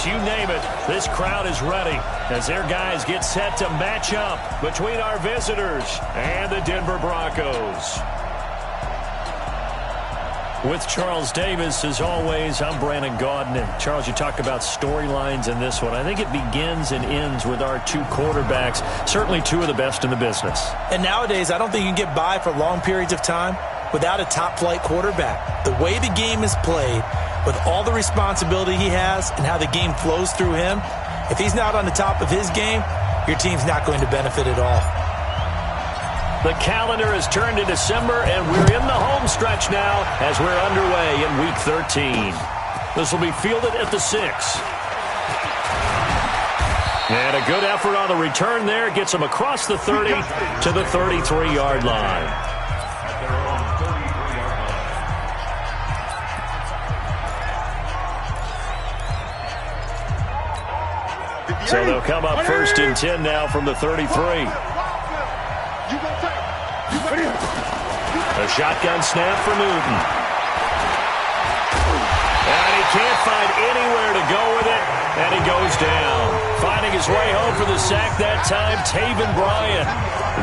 You name it, this crowd is ready as their guys get set to match up between our visitors and the Denver Broncos. With Charles Davis, as always, I'm Brandon Gaudin. And Charles, you talk about storylines in this one. I think it begins and ends with our two quarterbacks, certainly two of the best in the business. And nowadays, I don't think you can get by for long periods of time without a top-flight quarterback. The way the game is played, with all the responsibility he has and how the game flows through him, if he's not on the top of his game, your team's not going to benefit at all. The calendar has turned to December, and we're in the home stretch now as we're underway in Week 13. This will be fielded at the 6. And a good effort on the return there gets him across the 30 to the 33-yard line. So they'll come up 1st and 10 now from the 33. A shotgun snap for Newton. And he can't find anywhere to go with it, and he goes down. Finding his way home for the sack that time, Taven Bryan.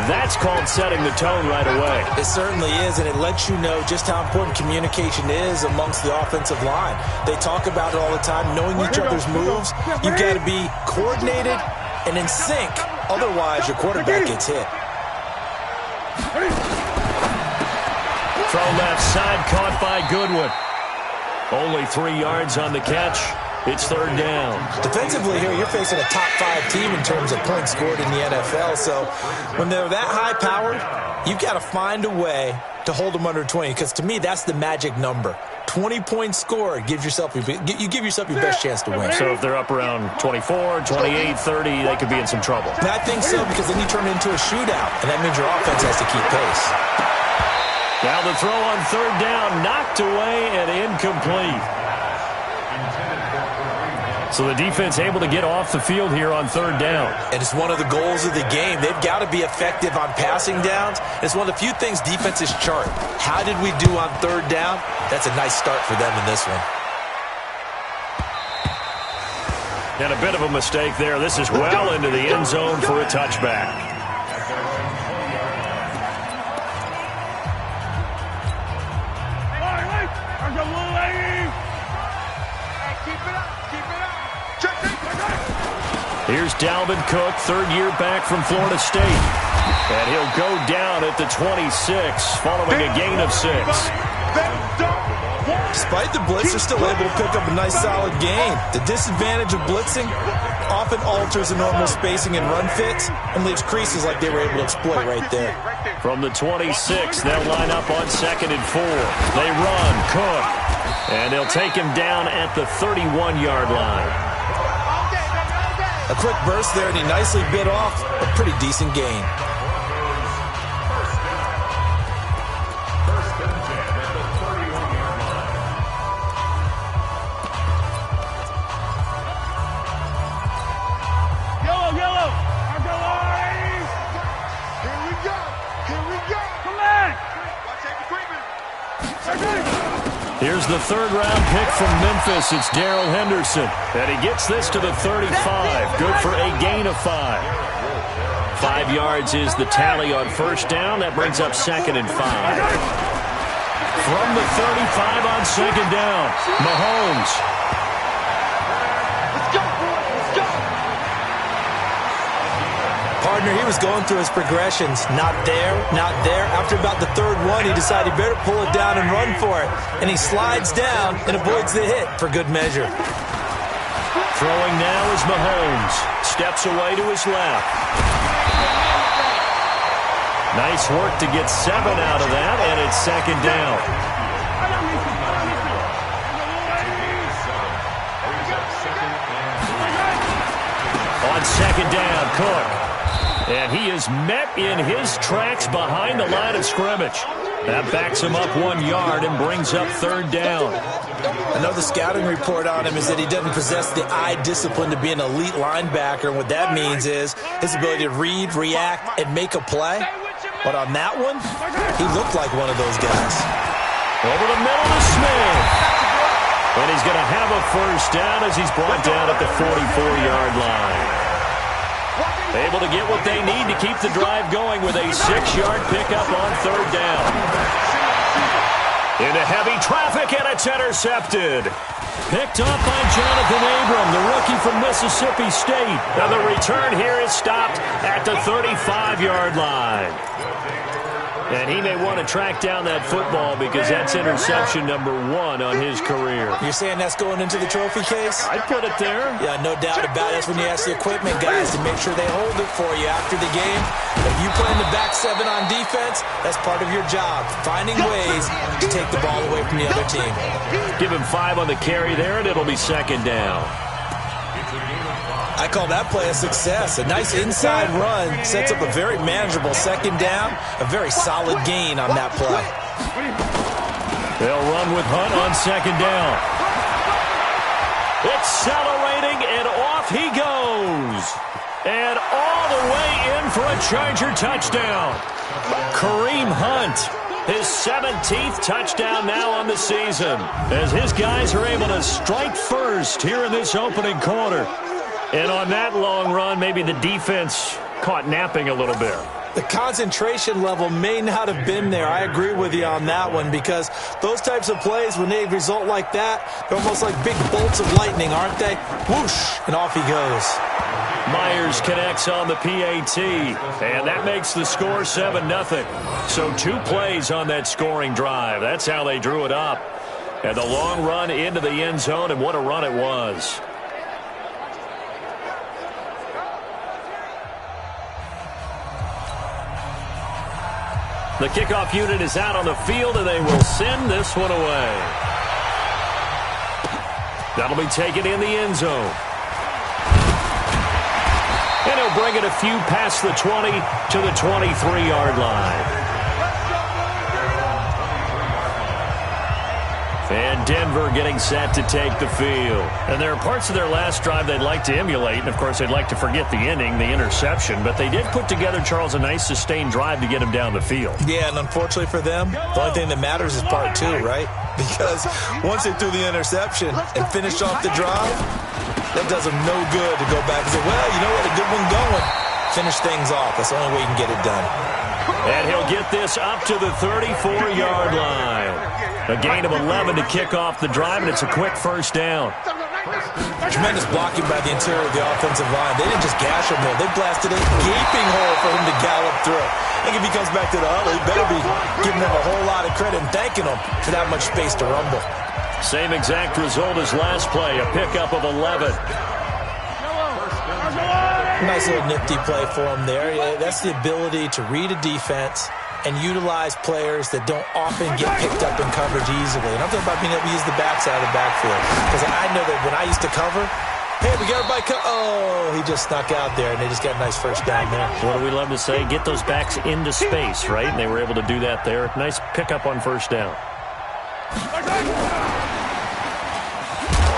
That's called setting the tone right away. It certainly is, and it lets you know just how important communication is amongst the offensive line. They talk about it all the time, knowing each other's moves. You've got to be coordinated and in sync. Otherwise, your quarterback gets hit. Throw left side, caught by Goodwin. Only 3 yards on the catch. It's 3rd down. Defensively here, you're facing a top-5 team in terms of points scored in the NFL. So when they're that high-powered, you've got to find a way to hold them under 20. Because to me, that's the magic number. 20 points scored, you give yourself your best chance to win. So if they're up around 24, 28, 30, they could be in some trouble. And I think so, because then you turn it into a shootout, and that means your offense has to keep pace. Now the throw on 3rd down, knocked away and incomplete. So the defense able to get off the field here on 3rd down. And it's one of the goals of the game. They've got to be effective on passing downs. It's one of the few things defenses chart. How did we do on 3rd down? That's a nice start for them in this one. And a bit of a mistake there. This is well into the end zone for a touchback. Here's Dalvin Cook, 3rd year back from Florida State. And he'll go down at the 26, following a gain of 6. Despite the blitz, they're still able to pick up a nice solid gain. The disadvantage of blitzing often alters the normal spacing and run fits and leaves creases like they were able to exploit right there. From the 26, they'll line up on 2nd and 4. They run, Cook, and they'll take him down at the 31-yard line. A quick burst there, and he nicely bit off a pretty decent gain. Yellow. Argolari. Here we go. Come on. Watch that equipment. Here's the 3rd-round pick from Memphis. It's Darrell Henderson. And he gets this to the 35. Good for a gain of 5. 5 yards is the tally on 1st down. That brings up 2nd and 5. From the 35 on 2nd down, Mahomes. Partner, he was going through his progressions. Not there, not there. After about the 3rd one, he decided he better pull it down and run for it. And he slides down and avoids the hit for good measure. Throwing now is Mahomes. Steps away to his left. Nice work to get 7 out of that, and it's 2nd down. On 2nd down, Cook. And he is met in his tracks behind the line of scrimmage. That backs him up 1 yard and brings up 3rd down. I know the scouting report on him is that he doesn't possess the eye discipline to be an elite linebacker. And what that means is his ability to read, react, and make a play. But on that one, he looked like one of those guys. Over the middle to Smith. And he's going to have a first down as he's brought down at the 44-yard line. Able to get what they need to keep the drive going with a 6-yard pickup on third down. Into heavy traffic, and it's intercepted. Picked up by Jonathan Abram, the rookie from Mississippi State. Now the return here is stopped at the 35-yard line. And he may want to track down that football because that's interception number 1 on his career. You're saying that's going into the trophy case? I'd put it there. Yeah, no doubt about it. That's when you ask the equipment guys to make sure they hold it for you after the game. If you play in the back 7 on defense, that's part of your job, finding ways to take the ball away from the other team. Give him 5 on the carry there, and it'll be second down. I call that play a success. A nice inside run sets up a very manageable second down, a very solid gain on that play. They'll run with Hunt on second down. Accelerating, and off he goes. And all the way in for a Charger touchdown. Kareem Hunt, his 17th touchdown now on the season, as his guys are able to strike first here in this opening quarter. And on that long run, maybe the defense caught napping a little bit. The concentration level may not have been there. I agree with you on that one because those types of plays, when they result like that, they're almost like big bolts of lightning, aren't they? Whoosh, and off he goes. Myers connects on the PAT, and that makes the score 7-0. So 2 plays on that scoring drive. That's how they drew it up. And the long run into the end zone, and what a run it was. The kickoff unit is out on the field, and they will send this one away. That'll be taken in the end zone. And he'll bring it a few past the 20 to the 23-yard line. And Denver getting set to take the field. And there are parts of their last drive they'd like to emulate. And, of course, they'd like to forget the inning, the interception. But they did put together, Charles, a nice sustained drive to get him down the field. Yeah, and unfortunately for them, the only thing that matters is part 2, right? Because once they threw the interception and finished off the drive, that does them no good to go back and say, well, you know what, a good one going. Finish things off. That's the only way you can get it done. And he'll get this up to the 34-yard line. A gain of 11 to kick off the drive, and it's a quick first down. Tremendous blocking by the interior of the offensive line. They didn't just gash him there. They blasted a gaping hole for him to gallop through. I think if he comes back to the huddle, he better be giving them a whole lot of credit and thanking them for that much space to rumble. Same exact result as last play, a pickup of 11. Nice little nifty play for him there. Yeah, that's the ability to read a defense and utilize players that don't often get picked up in coverage easily. And I'm talking about being able to use the backside of the backfield. Because I know that when I used to cover, hey, we got everybody oh, he just snuck out there, and they just got a nice first down there. What do we love to say? Get those backs into space, right? And they were able to do that there. Nice pickup on first down.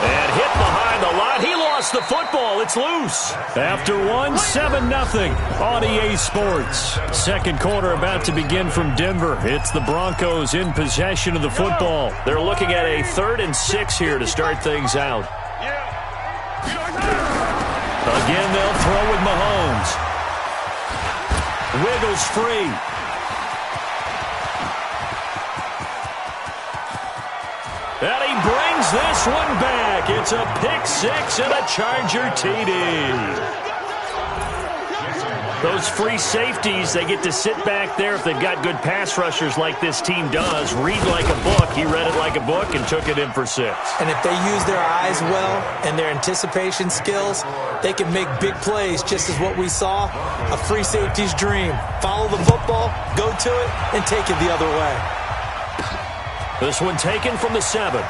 And hit behind the line. He lost the football. It's loose. After 7-0 on EA Sports. Second quarter about to begin from Denver. It's the Broncos in possession of the football. They're looking at a 3rd and 6 here to start things out. Again, they'll throw with Mahomes. Wiggles free. And he brings this one back. It's a pick 6 and a Charger TD. Those free safeties, they get to sit back there if they've got good pass rushers like this team does. Read like a book. He read it like a book and took it in for 6. And if they use their eyes well and their anticipation skills, they can make big plays, just as what we saw, a free safety's dream. Follow the football, go to it, and take it the other way. This one taken from the 7.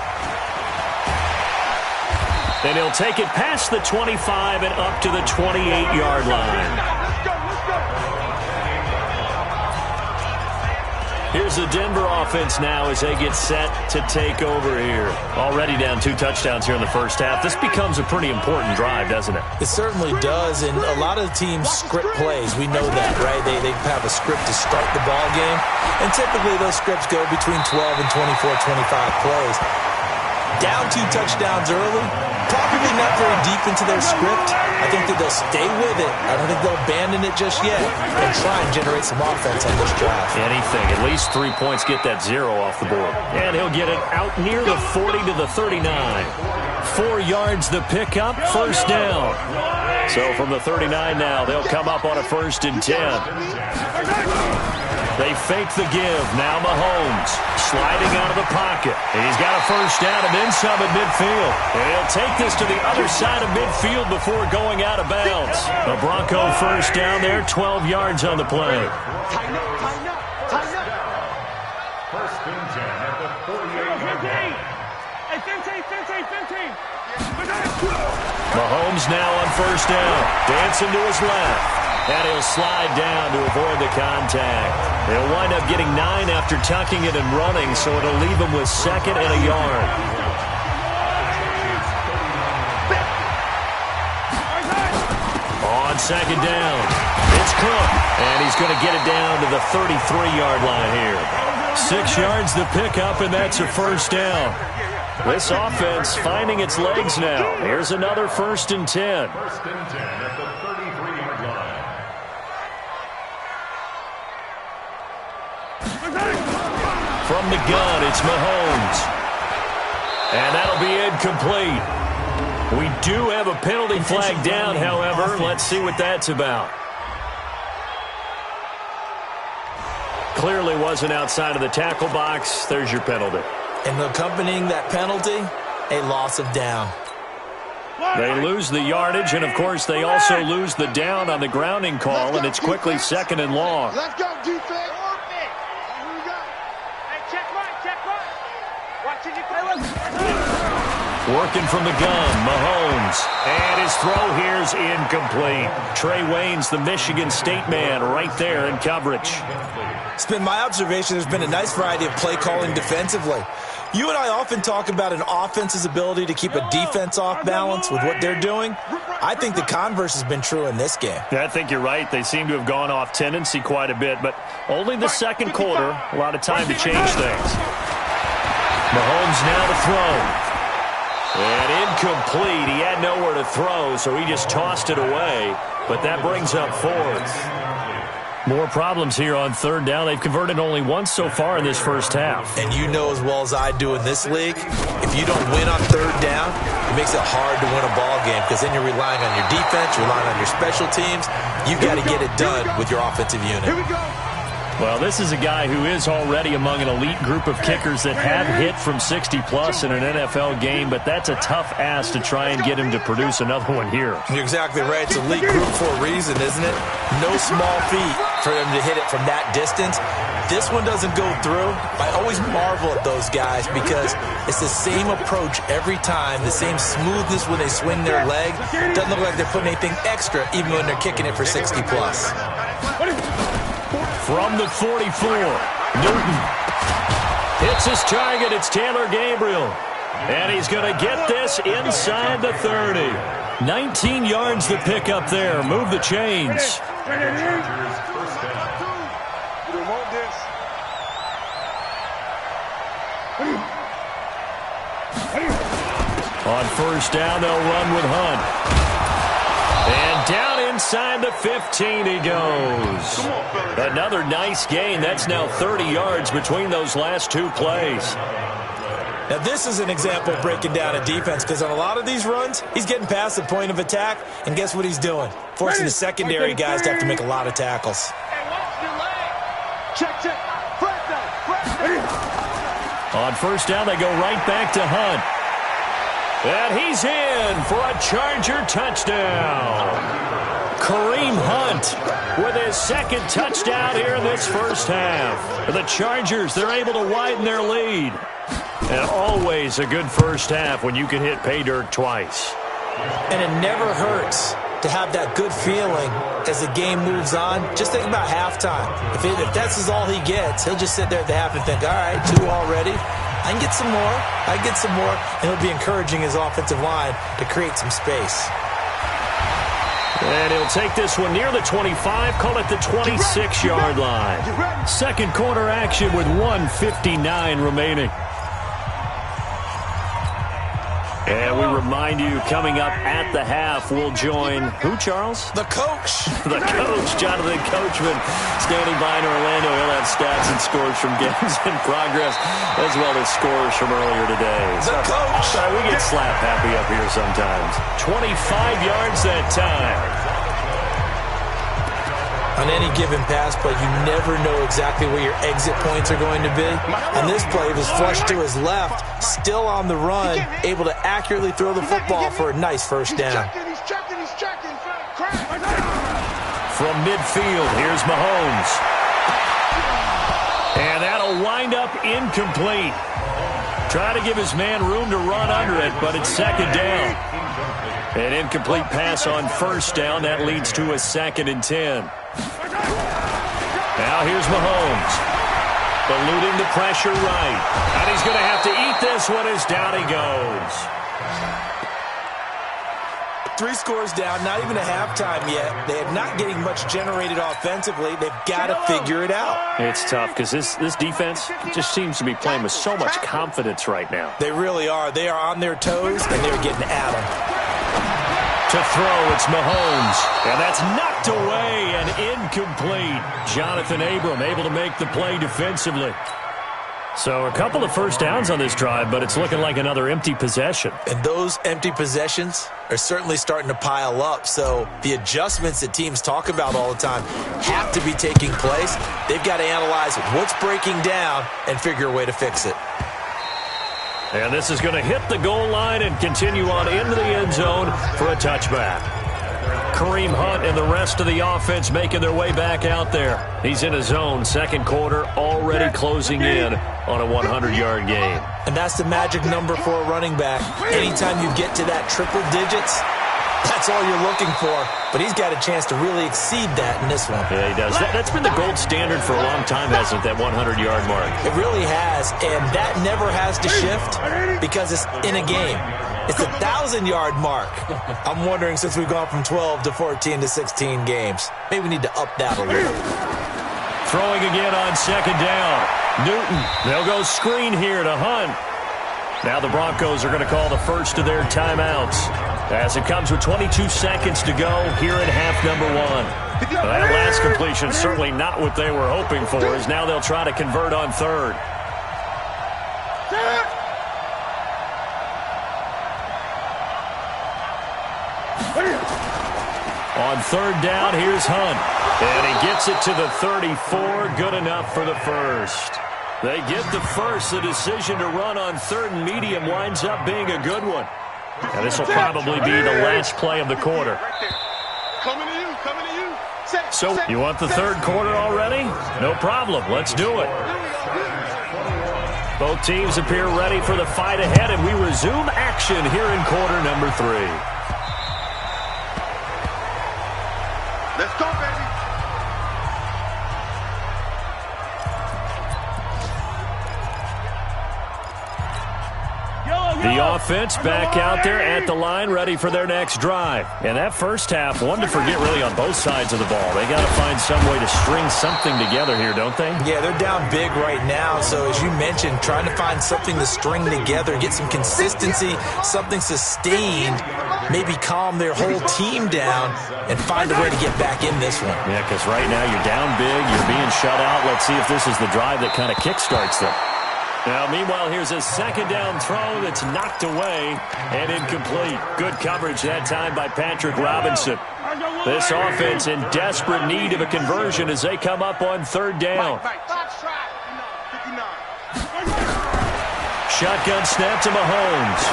And he'll take it past the 25 and up to the 28-yard line. Here's the Denver offense now as they get set to take over here. Already down 2 touchdowns here in the first half. This becomes a pretty important drive, doesn't it? It certainly does, and a lot of the teams script plays. We know that, right? They have a script to start the ball game, and typically those scripts go between 12 and 24, 25 plays. Down 2 touchdowns early, probably not very deep into their script. I think that they'll stay with it. I don't think they'll abandon it just yet and try and generate some offense on this drive. Anything. At least 3 points, get that 0 off the board. And he'll get it out near the 40 to the 39. 4 yards the pickup, first down. So from the 39 now, they'll come up on a 1st and 10. They fake the give. Now Mahomes sliding out of the pocket. And he's got a first down and then some at midfield. And he'll take this to the other side of midfield before going out of bounds. A Bronco first down there, 12 yards on the play. Tighten up. First and 10 at the 48. Hey, 15. Mahomes now on first down. Dancing to his left. And he'll slide down to avoid the contact. He'll wind up getting 9 after tucking it and running, so it'll leave him with 2nd and a yard. On 2nd down, it's Cook. And he's going to get it down to the 33-yard line here. 6 yards the pickup, and that's a first down. This offense finding its legs now. Here's another 1st and 10. First and 10 at the 33-yard line. From the gun, it's Mahomes. And that'll be incomplete. We do have a penalty flag down, however. Let's see what that's about. Clearly wasn't outside of the tackle box. There's your penalty. And accompanying that penalty, a loss of down. They lose the yardage, and, of course, they also lose the down on the grounding call, and it's quickly 2nd and long. Let's go, defense. Working from the gun, Mahomes. And his throw here's incomplete. Trey Waynes, the Michigan State man, right there in coverage. It's been my observation there's been a nice variety of play calling defensively. You and I often talk about an offense's ability to keep a defense off balance with what they're doing. I think the converse has been true in this game. Yeah, I think you're right. They seem to have gone off tendency quite a bit, but only the 2nd quarter, a lot of time to change things. Mahomes now to throw. And incomplete. He had nowhere to throw, so he just tossed it away. But that brings up 4th. More problems here on 3rd down. They've converted only once so far in this first half. And you know as well as I do in this league, if you don't win on 3rd down, it makes it hard to win a ball game because then you're relying on your defense, you're relying on your special teams. You've got to get it done with your offensive unit. Here we go. Well, this is a guy who is already among an elite group of kickers that have hit from 60-plus in an NFL game, but that's a tough ask to try and get him to produce another one here. You're exactly right. It's elite group for a reason, isn't it? No small feat for them to hit it from that distance. This one doesn't go through. I always marvel at those guys because it's the same approach every time, the same smoothness when they swing their leg. Doesn't look like they're putting anything extra even when they're kicking it for 60-plus. From the 44, Newton hits his target. It's Taylor Gabriel. And he's going to get this inside the 30. 19 yards to pick up there. Move the chains. On first down, they'll run with Hunt. And down inside the 15 he goes. Another nice gain. That's now 30 yards between those last 2 plays. Now, this is an example of breaking down a defense because on a lot of these runs, he's getting past the point of attack, and guess what he's doing? Forcing the secondary guys to have to make a lot of tackles. Check. On first down, they go right back to Hunt. And he's in for a Charger touchdown. Kareem Hunt with his 2nd touchdown here in this first half. The Chargers, they're able to widen their lead. And always a good first half when you can hit pay dirt twice. And it never hurts to have that good feeling as the game moves on. Just think about halftime. If that's all he gets, he'll just sit there at the half and think, all right, 2 already. I can get some more. And it'll be encouraging his offensive line to create some space. And he'll take this one near the 25, call it the 26-yard line. 2nd quarter action with 1:59 remaining. And we remind you, coming up at the half, we'll join who, Charles? The coach. The coach, Jonathan Coachman, standing by in Orlando. He'll have stats and scores from games in progress, as well as scores from earlier today. The coach. Sorry, we get slap happy up here sometimes. 25 yards that time. On any given pass play, you never know exactly where your exit points are going to be. On this play, he was flushed to his left, still on the run, able to accurately throw the football for a nice first down. He's checking. From midfield, here's Mahomes. And that'll wind up incomplete. Try to give his man room to run under it, but it's second down. An incomplete pass on first down. That leads to a 2nd and 10. Now here's Mahomes. Eluding the pressure right. And he's going to have to eat this one as down he goes. 3 scores down, not even a halftime yet. They're not getting much generated offensively. They've got to figure it out. It's tough because this defense just seems to be playing with so much confidence right now. They really are. They are on their toes, and they're getting at them. To throw, it's Mahomes. And that's knocked away and incomplete. Jonathan Abram able to make the play defensively. So a couple of first downs on this drive, but it's looking like another empty possession. And those empty possessions are certainly starting to pile up. So the adjustments that teams talk about all the time have to be taking place. They've got to analyze what's breaking down and figure a way to fix it. And this is going to hit the goal line and continue on into the end zone for a touchback. Kareem Hunt and the rest of the offense making their way back out there. He's in his zone, second quarter, already closing in on a 100-yard game. And that's the magic number for a running back. Anytime you get to that triple digits, that's all you're looking for. But he's got a chance to really exceed that in this one. Yeah, he does. That's been the gold standard for a long time, hasn't it, that 100-yard mark? It really has, and that never has to shift because it's in a game. It's the 1,000-yard mark. I'm wondering, since we've gone from 12 to 14 to 16 games, maybe we need to up that a little. Throwing again on second down. Newton, they'll go screen here to Hunt. Now the Broncos are going to call the first of their timeouts as it comes with 22 seconds to go here in half number 1. That last completion certainly not what they were hoping for, as now they'll try to convert on third. On third down, here's Hunt. And he gets it to the 34. Good enough for the first. They get the first. The decision to run on third and medium winds up being a good one. And this will probably be the last play of the quarter. Coming to you. So, you want the third quarter already? No problem. Let's do it. Both teams appear ready for the fight ahead, and we resume action here in quarter number 3. Let's go, baby. The offense back out there at the line, ready for their next drive. And that first half, one to forget really on both sides of the ball. They got to find some way to string something together here, don't they? Yeah, they're down big right now. So as you mentioned, trying to find something to string together, get some consistency, something sustained, maybe calm their whole team down and find a way to get back in this one. Yeah, because right now you're down big, you're being shut out. Let's see if this is the drive that kind of kickstarts them. Now, meanwhile, here's a second down throw that's knocked away and incomplete. Good coverage that time by Patrick Robinson. This offense in desperate need of a conversion as they come up on third down. Shotgun snap to Mahomes.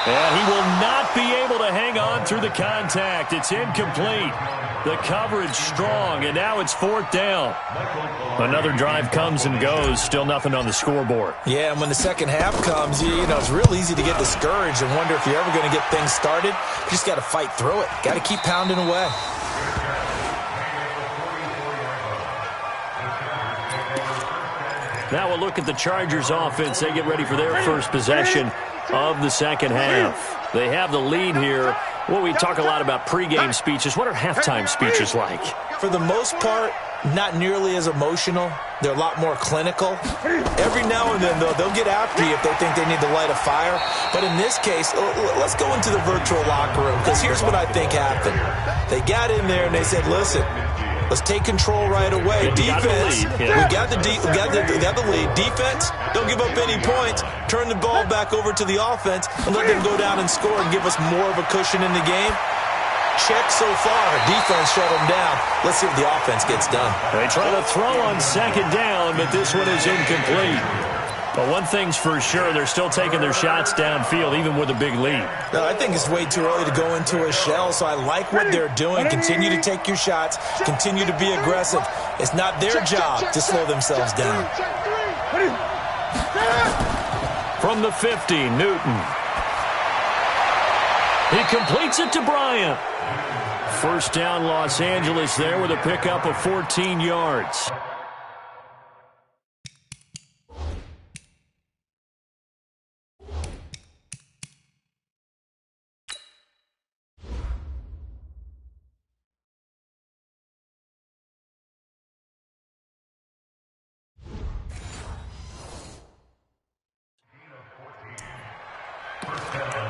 And he will not be able to hang on through the contact. It's incomplete. The coverage strong, and now it's fourth down. Another drive comes and goes. Still nothing on the scoreboard. Yeah, and when the second half comes, you know, it's real easy to get discouraged and wonder if you're ever going to get things started. You just got to fight through it. Got to keep pounding away. Now we'll look at the Chargers offense. They get ready for their first possession of the second half. They have the lead here. Well, we talk a lot about pregame speeches. What are halftime speeches like? For the most part, not nearly as emotional. They're a lot more clinical. Every now and then, though, they'll get after you if they think they need to light a fire. But in this case, let's go into the virtual locker room, because here's what I think happened. They got in there and they said, listen, let's take control right away. Defense, we got the lead. Defense, don't give up any points. Turn the ball back over to the offense and let them go down and score and give us more of a cushion in the game. Check so far. Defense shut them down. Let's see if the offense gets done. They try to throw on second down, but this one is incomplete. But one thing's for sure, they're still taking their shots downfield, even with a big lead. No, I think it's way too early to go into a shell, so I like what they're doing. Continue to take your shots. Continue to be aggressive. It's not their job to slow themselves down. From the 50, Newton. He completes it to Bryant. First down, Los Angeles there with a pickup of 14 yards.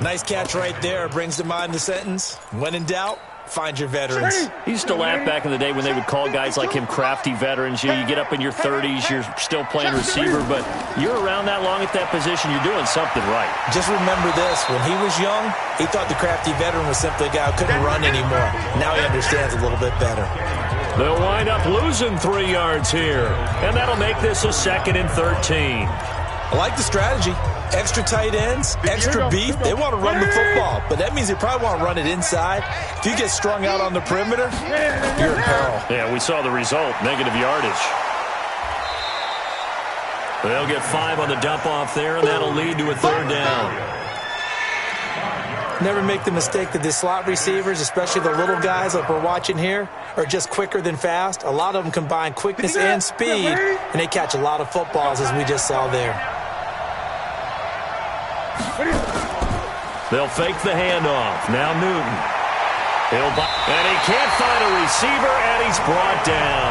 Nice catch right there. Brings to mind the sentence, when in doubt, find your veterans. He used to laugh back in the day when they would call guys like him crafty veterans. You get up in your 30s, you're still playing receiver, but you're around that long at that position, you're doing something right. Just remember this. When he was young, he thought the crafty veteran was simply a guy who couldn't run anymore. Now he understands a little bit better. They'll wind up losing 3 yards here, and that'll make this a 2nd and 13. I like the strategy. Extra tight ends, extra beef. They want to run the football, but that means they probably want to run it inside. If you get strung out on the perimeter, you're in peril. Yeah, we saw the result, negative yardage. They'll get 5 on the dump-off there, and that'll lead to a 3rd down. Never make the mistake that the slot receivers, especially the little guys like we're watching here, are just quicker than fast. A lot of them combine quickness and speed, and they catch a lot of footballs, as we just saw there. They'll fake the handoff. Now Newton. And he can't find a receiver, and he's brought down.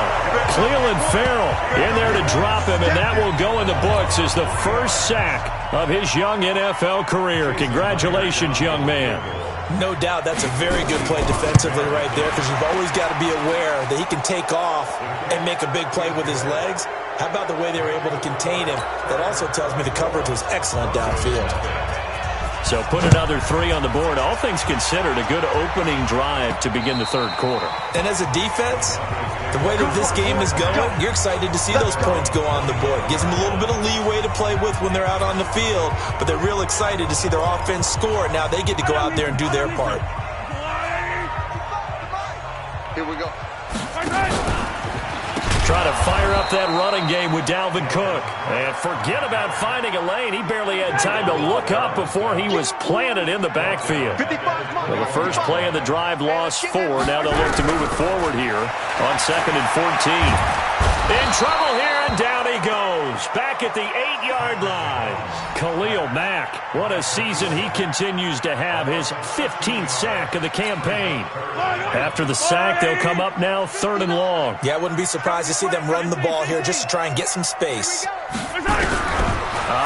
Cleveland Farrell in there to drop him, and that will go in the books as the first sack of his young NFL career. Congratulations, young man. No doubt that's a very good play defensively right there, because you've always got to be aware that he can take off and make a big play with his legs. How about the way they were able to contain him? That also tells me the coverage was excellent downfield. So put another 3 on the board. All things considered, a good opening drive to begin the 3rd quarter. And as a defense, the way that this game is going, you're excited to see those points go on the board. Gives them a little bit of leeway to play with when they're out on the field, but they're real excited to see their offense score. Now they get to go out there and do their part. Here we go. Try to fire up that running game with Dalvin Cook. And forget about finding a lane. He barely had time to look up before he was planted in the backfield. Well, the first play of the drive lost 4. Now they'll look to move it forward here on 2nd and 14. In trouble here, and down he goes. Back at the 8-yard line. Khalil Mack, what a season he continues to have. His 15th sack of the campaign. After the sack, they'll come up now 3rd and long. Yeah, I wouldn't be surprised to see them run the ball here just to try and get some space.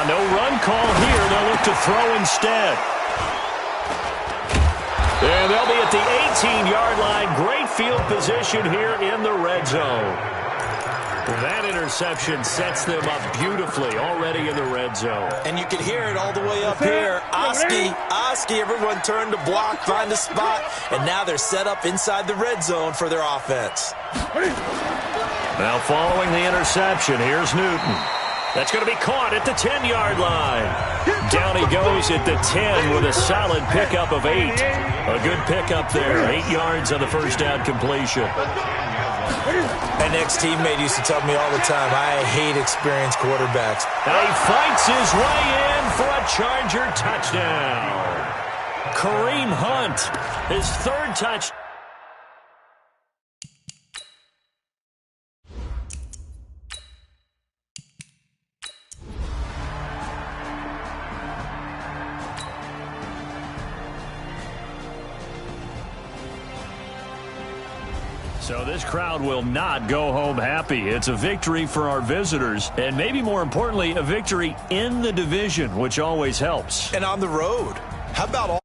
No run call here. They'll look to throw instead. And they'll be at the 18-yard line. Great field position here in the red zone. That interception sets them up beautifully already in the red zone. And you can hear it all the way up here. Oski, everyone turned to block, find a spot, and now they're set up inside the red zone for their offense. Now following the interception, here's Newton. That's going to be caught at the 10-yard line. Down he goes at the 10 with a solid pickup of 8. A good pickup there. 8 yards on the first down completion. An ex-teammate used to tell me all the time, I hate experienced quarterbacks. And he fights his way in for a Charger touchdown. Kareem Hunt, his 3rd touchdown. So this crowd will not go home happy. It's a victory for our visitors, and maybe more importantly, a victory in the division, which always helps. And on the road, how about all